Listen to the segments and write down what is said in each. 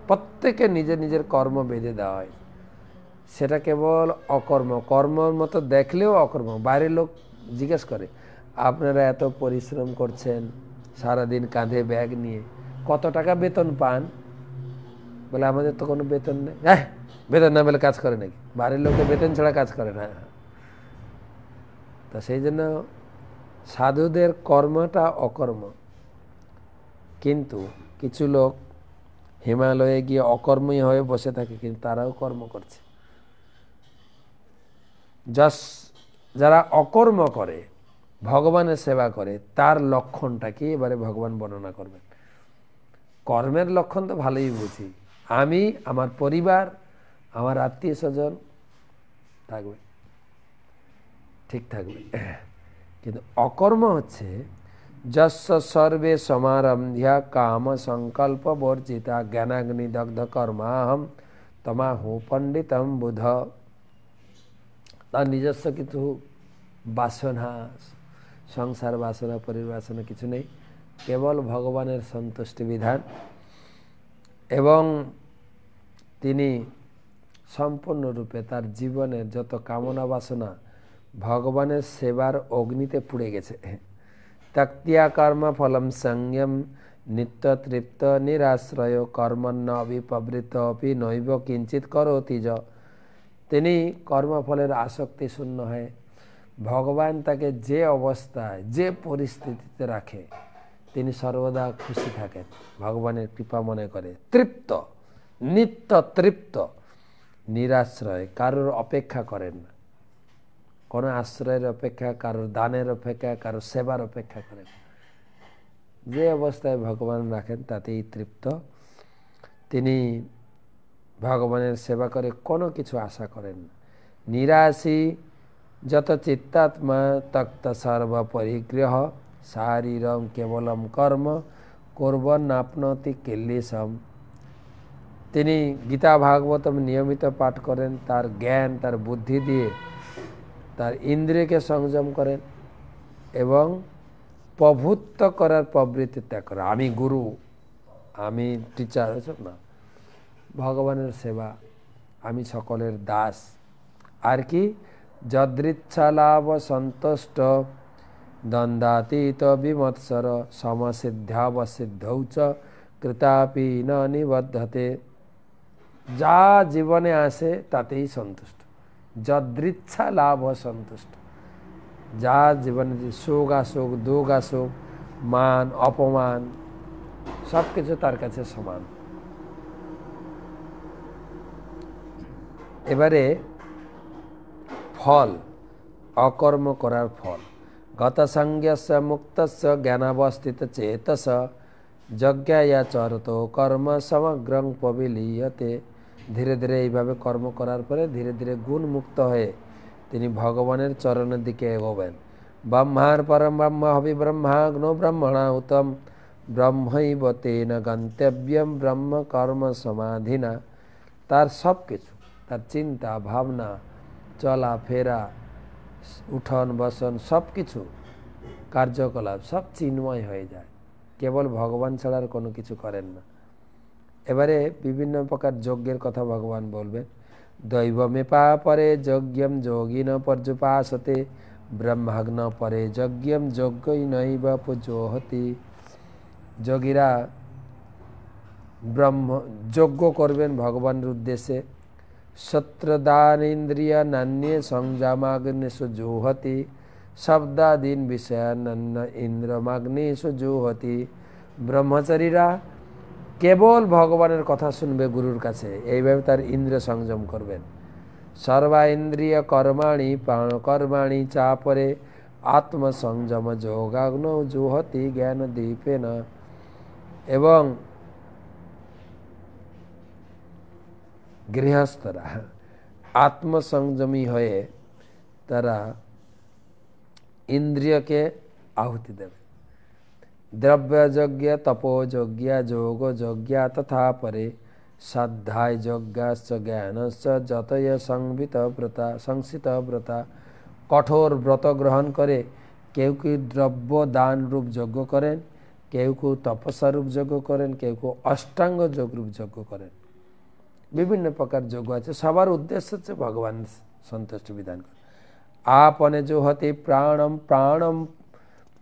প্রত্যেকে নিজের নিজের কর্ম বেঁধে দেওয়া হয়, সেটা কেবল অকর্ম, কর্মর মতো দেখলেও অকর্ম। বাইরের লোক জিজ্ঞেস করে আপনারা এত পরিশ্রম করছেন সারাদিন কাঁধে ব্যাগ নিয়ে, কত টাকা বেতন পান? বলে আমাদের তো কোনো বেতন নেই। হ্যাঁ, বেতন না পেলে কাজ করে নাকি? বাইরের লোকে বেতন ছাড়া কাজ করে না। তা সেই জন্য সাধুদের কর্মটা অকর্ম, কিন্তু কিছু লোক হিমালয়ে গিয়ে অকর্মী হয়ে বসে থাকে, কিন্তু তারাও কর্ম করছে। যারা অকর্ম করে, ভগবানের সেবা করে, তার লক্ষণটা কি এবারে ভগবান বর্ণনা করবেন। কর্মের লক্ষণ তো ভালোই বুঝি, আমি, আমার পরিবার, আমার আত্মীয় স্বজন থাকবে, ঠিক থাকবে। কিন্তু অকর্ম হচ্ছে যস্য সর্বে সমারম্ভ্য কাম সংকল্প বর্জিতা জ্ঞানাগ্নি দগ্ধ কর্মাহম তমাহু পণ্ডিতম বুধ। তার নিজস্ব কিছু বাসনা, সংসার বাসনা, পরিবার বাসনা কিছু নেই, কেবল ভগবানের সন্তুষ্টি বিধান, এবং তিনি সম্পূর্ণরূপে তার জীবনের যত কামনা বাসনা ভগবানের সেবার অগ্নিতে পুড়ে গেছে। ত্যক্তিয়া কর্ম ফলম সংযম নিত্য তৃপ্ত নিরাশ্রয় কর্মণ্য অবিপবৃত অপি নৈব কিঞ্চিত করোতি য। তিনি কর্মফলের আসক্তি শূন্য হয়ে ভগবান তাকে যে অবস্থায় যে পরিস্থিতিতে রাখে তিনি সর্বদা খুশি থাকেন, ভগবানের কৃপা মনে করে, তৃপ্ত, নিত্য তৃপ্ত, নিরাশ্রয়, কারোর অপেক্ষা করেন না, কোনো আশ্রয়ের অপেক্ষা, কারোর দানের অপেক্ষা, কারোর সেবার অপেক্ষা করেন। যে অবস্থায় ভগবান রাখেন তাতেই তৃপ্ত। তিনি ভগবানের সেবা করে কোনো কিছু আশা করেন না। নিরাশী যত চিত্তাত্মা তক্ত সর্ব পরিগ্রহ শারীরম কেবলম কর্ম কুর্বন্নাপ্নোতি কিল্লিশম। তিনি গীতা ভাগবতম নিয়মিত পাঠ করেন, তার জ্ঞান, তার বুদ্ধি দিয়ে তার ইন্দ্রিয়কে সংযম করেন এবং প্রভুত্ব করার প্রবৃত্তি ত্যাগ করেন। আমি গুরু, আমি টিচার, এসব না, ভগবানের সেবা, আমি সকলের দাস। আর কি যদৃচ্ছা লাভ সন্তুষ্ট দ্বন্দ্বাতীত বিমৎসর সমসিদ্ধাবসিদ্ধৌ চ কৃতাপি ন নিবদ্ধতে। যা জীবনে আসে তাতেই সন্তুষ্ট, যদৃচ্ছা লাভ সন্তুষ্ট। যা জীবনে সুখ আসুক, দুঃখ আসুক, মান অপমান, সব কিছু তার কাছে সমান। এবারে ফল, অকর্ম করার ফল। গত সঙ্গস্য মুক্তস্য জ্ঞানাবস্থিত চেতস যজ্ঞায়া চরত কর্ম সমগ্রং পবিলীয়তে। ধীরে ধীরে এইভাবে কর্ম করার পরে ধীরে ধীরে গুণ মুক্ত হয়ে তিনি ভগবানের চরণের দিকে এগোবেন। ব্রহ্মার পরম ব্রহ্ম হবি ব্রহ্মাগ্নো ব্রহ্মণা উতম ব্রহ্মৈব তেন গন্তব্যম ব্রহ্ম কর্ম সমাধিনা। তার সব কিছু, তার চিন্তা ভাবনা, চলা ফেরা, উঠন বসন, সব কিছু কার্যকলাপ সব চিন্ময় হয়ে যায়, কেবল ভগবান ছাড়া আর কোনো কিছু করেন না। এবারে বিভিন্ন প্রকার যজ্ঞের কথা ভগবান বলবেন। দৈবমেপা পরে যজ্ঞম যোগিন পর্যুপাসতে ব্রহ্মাগ্ন পরে যজ্ঞম যজ্ঞই নৈব পুজোহতি। যোগীরা ব্রহ্ম যজ্ঞ করবেন ভগবানের উদ্দেশ্যে। সত্রদানেন্দ্রিয় নান্যে সংযমাগ্নেষু জুহতি শব্দাদীন বিষয়ানন্য ইন্দ্রমাগ্নেষু জুহতি। ব্রহ্মচারীরা কেবল ভগবানের কথা শুনবে গুরুর কাছে, এইভাবে তার ইন্দ্রিয় সংযম করবেন। সর্বা ইন্দ্রিয় কর্মাণি প্রাণকর্মাণি চাপরে আত্মসংযম যোগাগ্ন জুহতি জ্ঞান দীপেন। এবং গৃহস্থরা আত্মসংযমী হয়ে তারা ইন্দ্রিয়কে আহুতি দেবে। দ্রব্যযজ্ঞ তপোযজ্ঞ যোগযজ্ঞ তথা পরে শ্রদ্ধায় যজ্ঞাশ্চ জ্ঞানশ্চ যতয় সংস্থিত ব্রতা। কঠোর ব্রত গ্রহণ করে কেউ কেউ দ্রব্য দান রূপ যজ্ঞ করেন, কেউ কেউ তপস্যারূপ যজ্ঞ করেন, কেউ কেউ অষ্টাঙ্গ যোগরূপ যজ্ঞ করেন। বিভিন্ন প্রকার যজ্ঞ আছে, সবার উদ্দেশ্য হচ্ছে ভগবান সন্তুষ্ট বিধান করে। আপনে জুহতি প্রাণম প্রাণম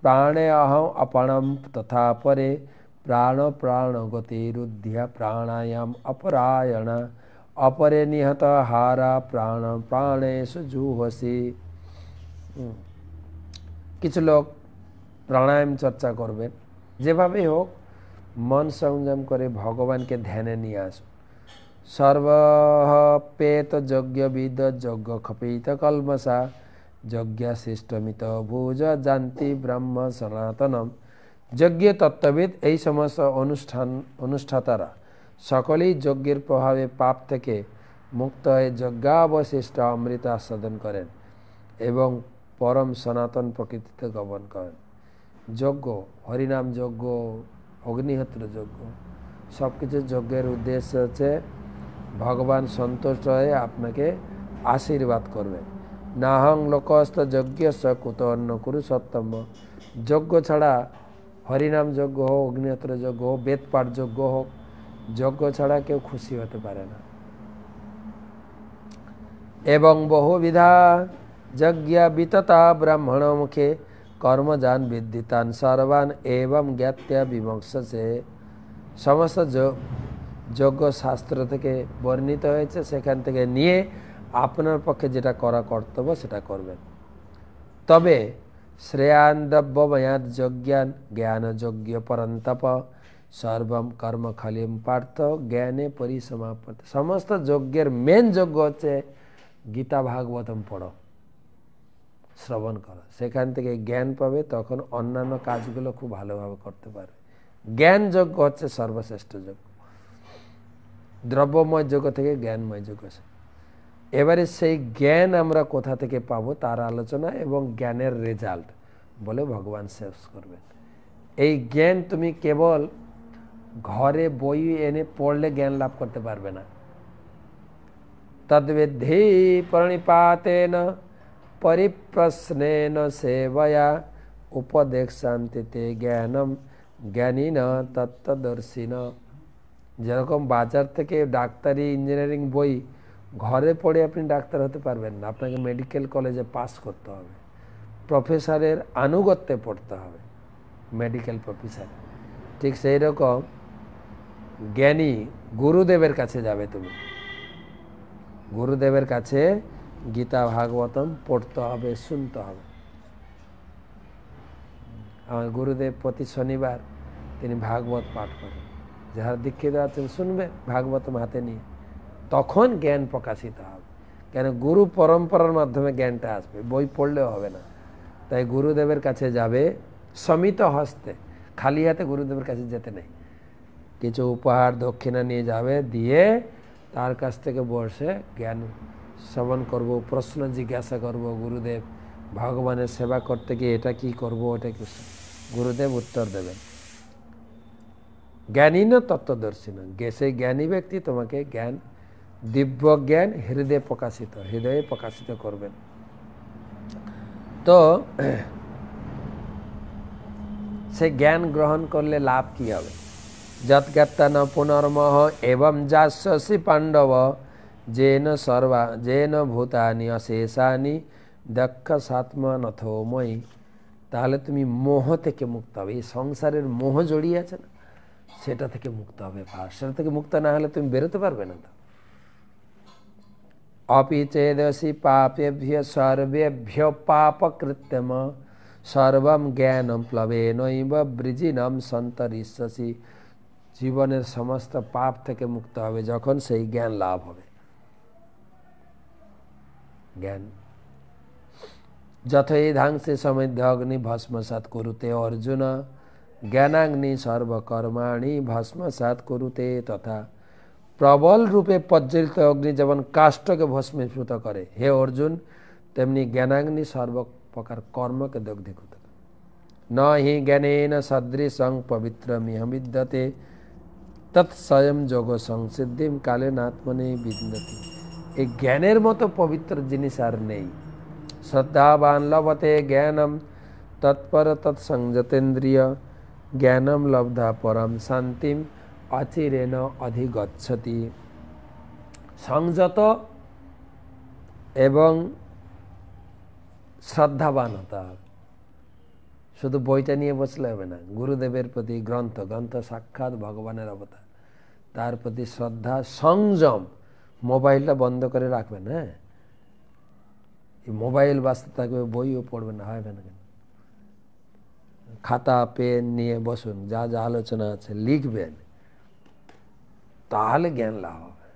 প্রাণে অহম অপণম তথা পরে প্রাণ প্রাণ গতিরুদ্ধিয়া প্রাণায়াম অপরায়ণ অপরে নিহত হারা প্রাণ প্রাণেষু জুহসি। কিছু লোক প্রাণায়াম চর্চা করবেন, যেভাবে হোক মন সংযম করে ভগবানকে ধ্যানে নিয়ে আসুন। সর্বপেত যজ্ঞবিদ যজ্ঞ খপিত কলমসা যজ্ঞাশিষ্টমিত ভুজ জান্তি ব্রহ্ম সনাতনম। যজ্ঞ তত্ত্ববিদ এই সমস্ত অনুষ্ঠাতারা সকলেই যজ্ঞের প্রভাবে পাপ থেকে মুক্ত হয়ে যজ্ঞাবশিষ্ট অমৃত আস্বাদন করেন এবং পরম সনাতন প্রকৃতিতে গমন করেন। যজ্ঞ, হরিনাম যজ্ঞ, অগ্নিহোত্র যজ্ঞ, সব কিছু যজ্ঞের উদ্দেশ্য হচ্ছে ভগবান সন্তুষ্ট হয়ে আপনাকে আশীর্বাদ করবেন। নাহং লোকস্থ যজ্ঞস্য কুত অন্য কুরু সত্তম। যজ্ঞ ছাড়া, হরিনাম যজ্ঞ হোক, অগ্নিহোত্র যজ্ঞ হোক, বেদপাঠ যজ্ঞ হোক, যজ্ঞ ছাড়া কেউ খুশি হতে পারে না। এবং বহুবিধা যজ্ঞ বিততা ব্রাহ্মণ মুখে কর্মজান বিদ্যিতান সর্বান এবং জ্ঞাত্যা বিমোক্ষসে। সমস্ত যজ্ঞ শাস্ত্র থেকে বর্ণিত হয়েছে, সেখান থেকে নিয়ে আপনার পক্ষে যেটা করা কর্তব্য সেটা করবেন। তবে শ্রেয়ান দ্রব্যময়াত যজ্ঞান জ্ঞান যজ্ঞ পরন্তপ সর্বম কর্ম খলিম পার্থ জ্ঞানে পরিসমাপ্ত। সমস্ত যজ্ঞের মেন যজ্ঞ হচ্ছে গীতা ভাগবতম পড়ো, শ্রবণ করো, সেখান থেকে জ্ঞান পাবে, তখন অন্যান্য কাজগুলো খুব ভালোভাবে করতে পারবে। জ্ঞান যজ্ঞ হচ্ছে সর্বশ্রেষ্ঠ যজ্ঞ। দ্রব্যময় যজ্ঞ থেকে জ্ঞানময় যজ্ঞ। এবারে সেই জ্ঞান আমরা কোথা থেকে পাবো তার আলোচনা এবং জ্ঞানের রেজাল্ট বলে ভগবান শেষ করবেন। এই জ্ঞান তুমি কেবল ঘরে বই এনে পড়লে জ্ঞান লাভ করতে পারবে না। তদ্বিদ্ধি প্রণিপাতেন পরিপ্রশ্নেন সেবয়া উপদেশান্তি তে জ্ঞানম জ্ঞানীন তত্ত্বদর্শিন। যেরকম বাজার থেকে ডাক্তারি ইঞ্জিনিয়ারিং বই ঘরে পড়ে আপনি ডাক্তার হতে পারবেন না, আপনাকে মেডিকেল কলেজে পাস করতে হবে, প্রফেসরের আনুগত্যে পড়তে হবে, মেডিকেল প্রফেসর। ঠিক সেই রকম জ্ঞানী গুরুদেবের কাছে যাবে তুমি, গুরুদেবের কাছে গীতা ভাগবতম পড়তে হবে, শুনতে হবে। আমার গুরুদেব প্রতি শনিবার তিনি ভাগবত পাঠ করেন, যারা দীক্ষিত আছেন শুনবে ভাগবতম হাতে নিয়ে, তখন জ্ঞান প্রকাশিত হবে। কেন গুরু পরম্পরার মাধ্যমে জ্ঞানটা আসবে, বই পড়লেও হবে না। তাই গুরুদেবের কাছে যাবে সমিত হস্তে, খালি হাতে গুরুদেবের কাছে যেতে নেই, কিছু উপহার দক্ষিণা নিয়ে যাবে, দিয়ে তার কাছ থেকে বসে জ্ঞান শ্রবণ করব, প্রশ্ন জিজ্ঞাসা করব। গুরুদেব ভগবানের সেবা করতে গিয়ে এটা কি করব, ওটা কি, গুরুদেব উত্তর দেবেন। জ্ঞানী না তত্ত্বদর্শী না, সেই জ্ঞানী ব্যক্তি তোমাকে জ্ঞান, দিব্য জ্ঞান হৃদয়ে প্রকাশিত করবেন। তো সে জ্ঞান গ্রহণ করলে লাভ কি হবে? যৎজ্ঞাত্তা ন পুনর্মহ এবং যাস্যসি পাণ্ডব যেন ভূতানি অশেষানি দক্ষ সাত্মনথময়ী। তাহলে তুমি মোহ থেকে মুক্ত হবে। এই সংসারের মোহ জড়িয়ে আছে না, সেটা থেকে মুক্ত হবে। সেটা থেকে মুক্ত না হলে তুমি বেরোতে পারবে না। অপি চেদসি পাপেভ্য সর্বেভ্য পাপকৃত্যম সর্বম জ্ঞানম প্লবেনৈব বৃজিনম সন্তরিষ্যসি। জীবনের সমস্ত পাপ থেকে মুক্ত হবে যখন সেই জ্ঞান লাভ হবে। জ্ঞান যথৈধাংসে সমৃদ্ধ অগ্নি ভস্মসাৎ কুরুতে অর্জুন জ্ঞানাগ্নি সর্বকর্মাণি ভস্মসাৎ কুরুতে তথা। প্রবল রূপে প্রজ্বলিত অগ্নি যেমন কাষ্ঠকে ভস্মীভূত করে, হে অর্জুন, তেমনি জ্ঞানাগ্নি সর্বপ্রকার কর্মকে দগ্ধীভূত করে। ন হি জ্ঞানেন সদৃশং পবিত্রমিহ বিদ্যতে তৎস্বয়ং যোগ সংসিদ্ধিম কালেন আত্মনে বিন্দতি। এই জ্ঞানের মতো পবিত্র জিনিস আর নেই। শ্রদ্ধাবান লভতে জ্ঞানম তৎপর তৎসংযতেন্দ্রিয় জ্ঞানম লব্ধা পরম শান্তিম অচিরেণ অধিগচ্ছতি। সংযত এবং শ্রদ্ধাবান হতে হবে। শুধু বইটা নিয়ে বসলে হবে না। গুরুদেবের প্রতি গ্রন্থ সাক্ষাৎ ভগবানের অবতার, তার প্রতি শ্রদ্ধা, সংযম। মোবাইলটা বন্ধ করে রাখবেন। হ্যাঁ, মোবাইল বাজতে থাকবে, বইও পড়বেন না, হবে না কেন? খাতা পেন নিয়ে বসুন, যা যা আলোচনা আছে লিখবেন, তাহলে জ্ঞান লাভ হবে।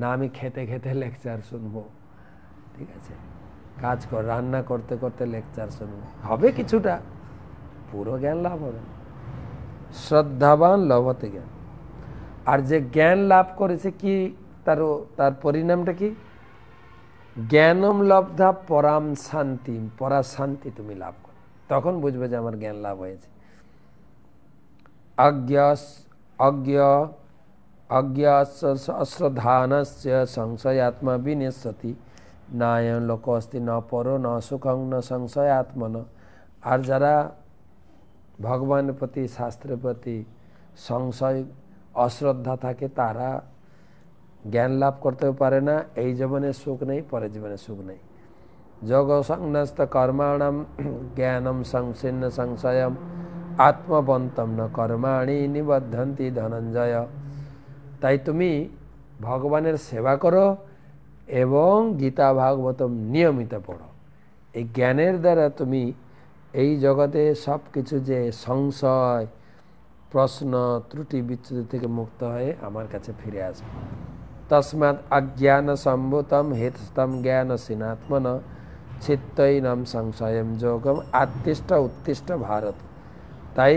না আমি খেতে খেতে লেকচার শুনবো, ঠিক আছে, কাজ কর, রান্না করতে করতে লেকচার শুনবো, হবে কিছুটা, পুরো জ্ঞান লাভ হবে না। শ্রদ্ধাবান লভতে জ্ঞান। আর যে জ্ঞান লাভ করেছে কি, তার পরিণামটা কি? জ্ঞানম লব্ধা পরাম শান্তি, পরা শান্তি তুমি লাভ করো, তখন বুঝবে যে আমার জ্ঞান লাভ হয়েছে। অশ্রদ্ধানস্য সংশয়াত্মা বিনেশতি নায়ং লোক অস্তি ন পরো ন সুখং ন সংশয়াত্মন। আর যারা ভগবানের প্রতি, শাস্ত্রের প্রতি সংশয়, অশ্রদ্ধা থাকে, তারা জ্ঞান লাভ করতেও পারে না। এই জীবনে সুখ নেই, পরের জীবনে সুখ নেই। যোগ সংন্যস্ত কর্মাণম জ্ঞানম সংসীর্ণ সংশয়ম আত্মবন্তম ন কর্মাণি নিবদ্ধন্তি ধনঞ্জয়। তাই তুমি ভগবানের সেবা করো এবং গীতা ভাগবতম নিয়মিত পড়ো। এই জ্ঞানের দ্বারা তুমি এই জগতে সব কিছু যে সংশয়, প্রশ্ন, ত্রুটি, বিচ্যুতি থেকে মুক্ত হয়ে আমার কাছে ফিরে আসবে। তস্মাৎ অজ্ঞান সম্ভূতম হেতস্তম জ্ঞান সিনাত্মন চিত্তৈনম সংশয়ম যোগম আত্তিষ্ঠ উত্তিষ্ঠ ভারত। তাই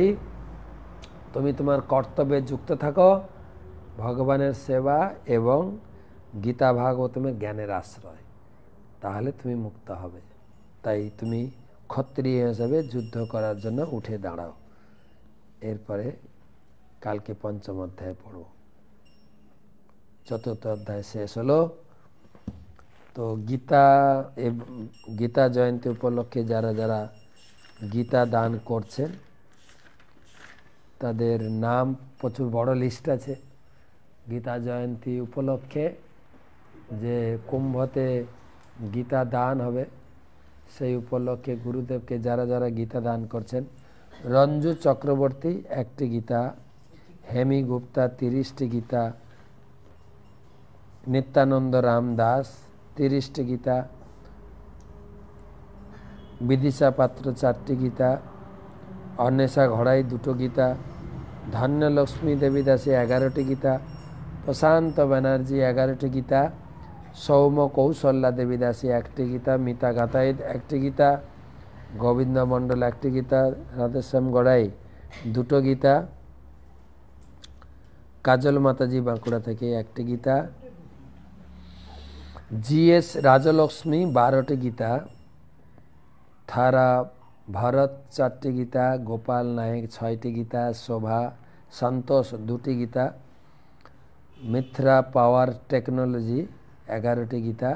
তুমি তোমার কর্তব্যে যুক্ত থাকো, ভগবানের সেবা এবং গীতা ভাগবতমের জ্ঞানের আশ্রয়, তাহলে তুমি মুক্ত হবে। তাই তুমি ক্ষত্রিয় হিসেবে যুদ্ধ করার জন্য উঠে দাঁড়াও। এরপরে কালকে পঞ্চম অধ্যায় পড়ব। চতুর্থ অধ্যায় শেষ হলো। তো গীতা জয়ন্তী উপলক্ষে যারা যারা গীতা দান করছেন তাদের নাম প্রচুর বড় লিস্ট আছে। গীতা জয়ন্তী উপলক্ষে যে কুম্ভতে গীতা দান হবে, সেই উপলক্ষে গুরুদেবকে যারা যারা গীতা দান করছেন: রঞ্জু চক্রবর্তী 1টি গীতা, হেমি গুপ্তা 30টি গীতা, নিত্যানন্দ রাম দাস 30টি গীতা, বিদিশা পাত্র 4টি গীতা, অন্বেষা ঘড়াই 2টো গীতা, ধন্যলক্ষ্মী দেবী দাসী 11টি গীতা, প্রশান্ত ব্যানার্জি 11টি গীতা, সৌম কৌশল্যা দেবী দাসী 1টি গীতা, মিতা গাতাইদ 1টি গীতা, গোবিন্দ মণ্ডল 1টি গীতা, রাধেশ্যাম গড়াই 2টো গীতা, কাজল মাতাজি বাঁকুড়া থেকে 1টি গীতা, GS রাজলক্ষ্মী 12টি গীতা, থারা ভরত 4টি গীতা, গোপাল নায়ক 6টি গীতা, শোভা সন্তোষ 2টি গীতা, মিথ্রা পাওয়ার টেকনোলজি 11টি গীতা,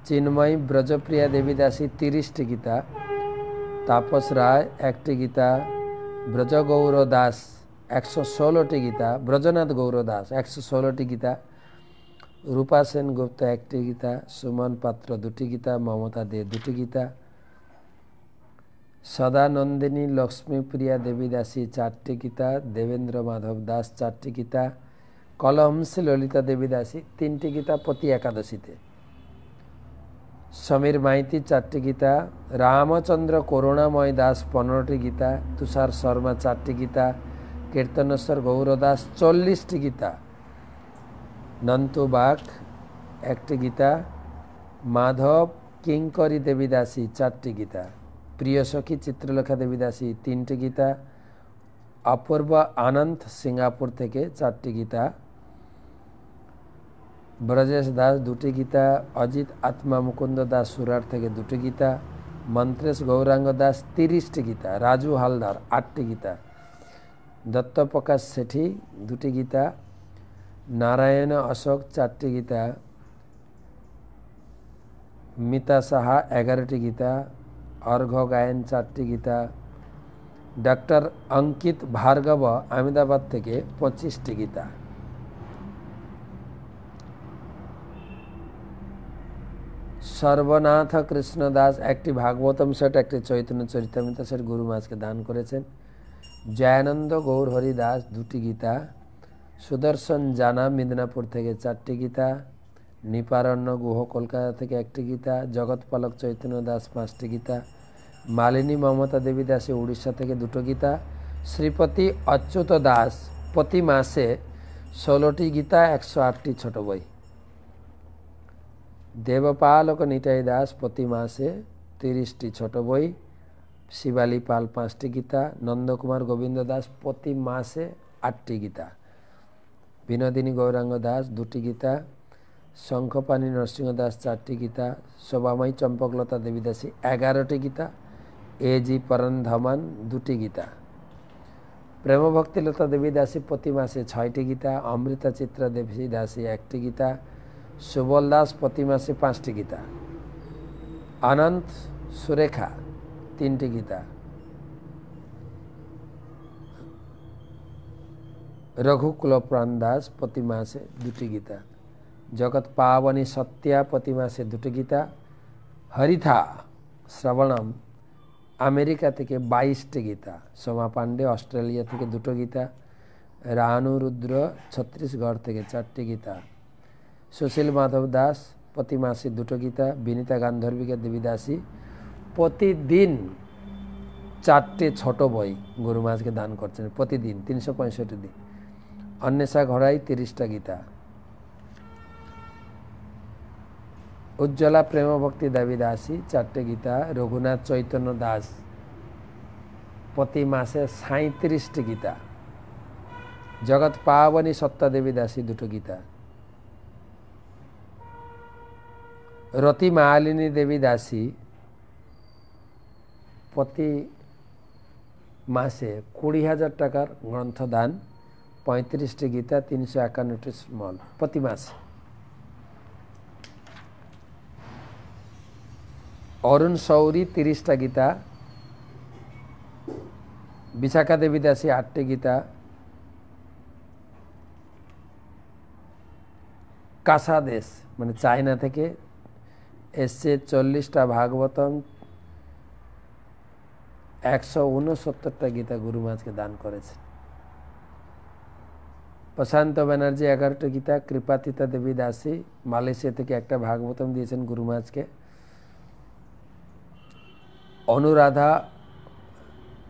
চিন্ময়ী ব্রজপ্রিয়া দেবী দাসী 30টি গীতা, তাপস রায় 1টি গীতা, ব্রজ গৌর দাস 116টি গীতা, ব্রজনাথ গৌর দাস 116টি গীতা, রূপা সেন গুপ্তা 1টি গীতা, সুমন পাত্র 2টি গীতা, মমতা দে 2টি গীতা, সদানন্দিনী লক্ষ্মীপ্রিয়া দেবী দাসী 4টি গীতা, দেবেন্দ্র মাধব দাস 4টি গীতা, কলহংসী ললিতা দেবী দাসী 3টি গীতা প্রতি একাদশীতে, সমীর মাইতি 4টি গীতা, রামচন্দ্র করুণাময় দাস 15টি গীতা, তুষার শর্মা 4টি গীতা, কীর্তনেশ্বর গৌর দাস 40টি গীতা, নন্তু বাগ 1টি গীতা, মাধব কিঙ্করী দেবী দাসী 4টি গীতা, প্রিয় সখী চিত্রলেখা দেবী দাসী 3টি গীতা, অপূর্ব আনন্দ সিঙ্গাপুর থেকে 4টি গীতা, ব্রজেশ দাস 2টি গীতা, অজিত আত্মা মুকুন্দ দাস সুরাট থেকে 2টি গীতা, মন্ত্রেশ গৌরাঙ্গ দাস 30টি গীতা, রাজু হালদার 8টি গীতা, দত্তপ্রকাশ সেঠী 2টি গীতা, নারায়ণ অশোক 4টি গীতা, মিতা সাহা 11টি গীতা, অর্ঘ্য গায়েন 4টি গীতা, डॉक्टर अंकित भार्गव अहमदाबाद থেকে 25টি গীতা। সর্বনাথ কৃষ্ণ দাস একটি ভাগবতম সেট, একটি চৈতন্য চরিতামৃত সেট গুরু মহারাজকে দান করেছেন। জয়ানন্দ গৌর হরি দাস 2টি গীতা। সুদর্শন জানা মিদনাপুর থেকে 4টি গীতা। নিপারণ্য গুহ কলকাতা থেকে 1টি গীতা। জগৎপালক চৈতন্য দাস 5টি গীতা। মালিনী মমতা দেবী দাসী উড়িষ্যা থেকে 2টো গীতা। শ্রীপতি অচ্যুত দাস প্রতি মাসে 16টি গীতা, 108টি ছোট বই। দেবপালক নিতাই দাস প্রতি মাসে 30টি ছোট বই। শিবালী পাল 5টি গীতা। নন্দকুমার গোবিন্দ দাস প্রতি মাসে 8টি গীতা। বিনোদিনী গৌরাঙ্গ দাস 2টি গীতা। শঙ্খপাণি নরসিংহ দাস 4টি গীতা। শোভাময়ী চম্পকলতা দেবী দাসী 11টি গীতা। এজি পরন্ধমান 2টি গীতা। প্রেম ভক্তিলতা দেবী দাসী প্রতি মাসে 6টি গীতা। অমৃতা চিত্রা দেবী দাসী 1টি গীতা। সুবল দাস প্রতি মাসে 5টি গীতা। অনন্ত সুরেখা 3টি গীতা। রঘুকুল প্রাণ দাস প্রতি মাসে 2টি গীতা। জগৎ পাবনী সত্যা প্রতি মাসে 2টি গীতা। হরিথা শ্রবণম আমেরিকা থেকে 22টি গীতা। সোমা পান্ডে অস্ট্রেলিয়া থেকে 2টো গীতা। রানু রুদ্র ছত্তিশগড় থেকে 4টি গীতা। সুশীল মাধব দাস প্রতি মাসে 2টো গীতা। বিনীতা গান্ধর্বিকা দেবী দাসী প্রতিদিন 4টে ছোট বই গুরু মহারাজকে দান করছেন, প্রতিদিন 365 দিন। অন্বেষা ঘড়াই 30টা গীতা। উজ্জ্বলা প্রেম ভক্তি দেবী দাসী 4টে গীতা। রঘুনাথ চৈতন্য দাস প্রতি মাসে 37টি গীতা। জগৎ পাবনী সত্তা দেবী দাসী 2টো গীতা। রতি মালিনী দেবী দাসী প্রতি মাসে 20,000 টাকার গ্রন্থ দান, 35টি গীতা, 351টি স্মল প্রতি মাসে। অরুণ সৌরি 30টা গীতা। বিশাখা দেবী দাসী 8টি গীতা। কাসা দেশ মানে চায়না থেকে এসছে 40টা ভাগবতম, 169টা গীতা গুরু মহারাজকে দান করেছে। প্রশান্ত ব্যানার্জি 11টি গীতা। কৃপাতীতা দেবী দাসী মালয়েশিয়া থেকে একটা ভাগবতম দিয়েছেন গুরু মহারাজকে।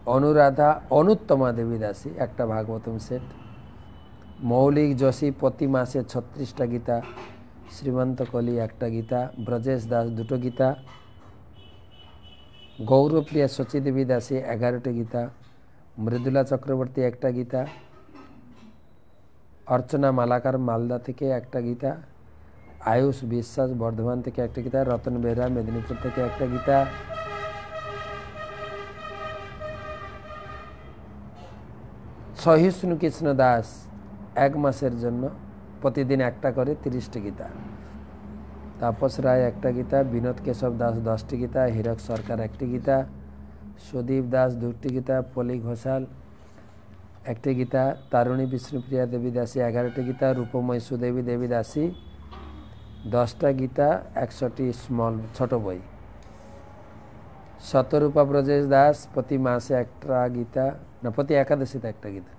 অনুরাধা অনুত্তমা দেবী দাসী একটা ভাগবতম সেট। মৌলিক যোশী প্রতি মাসে 36টা গীতা। শ্রীমন্ত কলি 1টা গীতা। ব্রজেশ দাস 2টো গীতা। গৌরপ্রিয়া শচী দেবী দাসী 11টি গীতা। মৃদুলা চক্রবর্তী 1টা গীতা। অর্চনা মালাকার মালদা থেকে 1টা গীতা। আয়ুষ বিশ্বাস বর্ধমান থেকে 1টা গীতা। রতন বেহরা মেদিনীপুর থেকে 1টা গীতা। সহিষ্ণু কৃষ্ণ দাস 1 মাসের জন্য প্রতিদিন 1টা করে 30টি গীতা। তাপস রায় 1টা গীতা। বিনোদ কেশব দাস 10টি গীতা। হীরক সরকার 1টি গীতা। সুদীপ দাস 2টি গীতা। পলি ঘোষাল 1টি গীতা। তারুণী বিষ্ণুপ্রিয়া দেবী দাসী 11টি গীতা। রূপময় সুদেবী দেবী দাসী 10টা গীতা, 100টি স্মল ছোট বই। শতরূপা ব্রজেশ দাস প্রতি মাসে 1টা গীতা, না প্রতি একাদশীতে 1টা গীতা।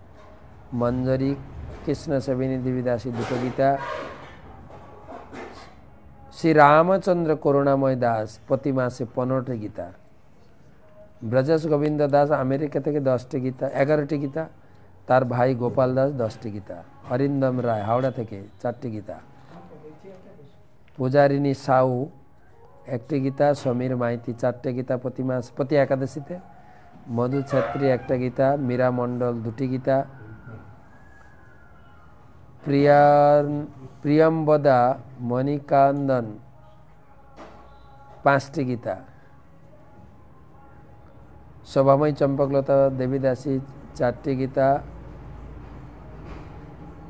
মঞ্জরি কৃষ্ণ সেবিনী দেবী দাসী 2টো গীতা। শ্রী রামচন্দ্র করুণাময় দাস প্রতি মাসে 15টি গীতা। ব্রজেশ গোবিন্দ দাস আমেরিকা থেকে 11টি গীতা। তার ভাই গোপাল দাস 10টি গীতা। অরিন্দম রায় হাওড়া থেকে 4টি গীতা। পূজারিনী সাউ 1টি গীতা। সমীর মাইতি 4টে গীতা প্রতি একাদশীতে। মধু ছেত্রী 1টা গীতা। মীরা মণ্ডল 2টি গীতা। প্রিয়ম্বদা মণিকান্দন 5টি গীতা। শোভাময়ী চম্পকলতা দেবী দাসী 4টি গীতা।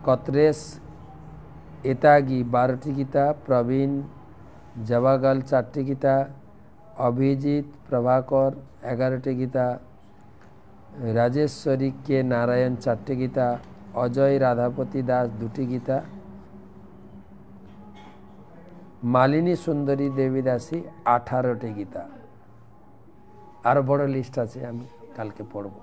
কত্রেশ এতাগি 12টি গীতা। প্রবীণ জবাগল 4টি গীতা। অভিজিৎ প্রভাকর 11টি গীতা। রাজেশ্বরী কে নারায়ণ 4টে গীতা, অজয় রাধাপতি দাস 2টি গীতা, মালিনী সুন্দরী দেবী দাসী 18টি গীতা। আরও বড় লিস্ট আছে, আমি কালকে পড়ব।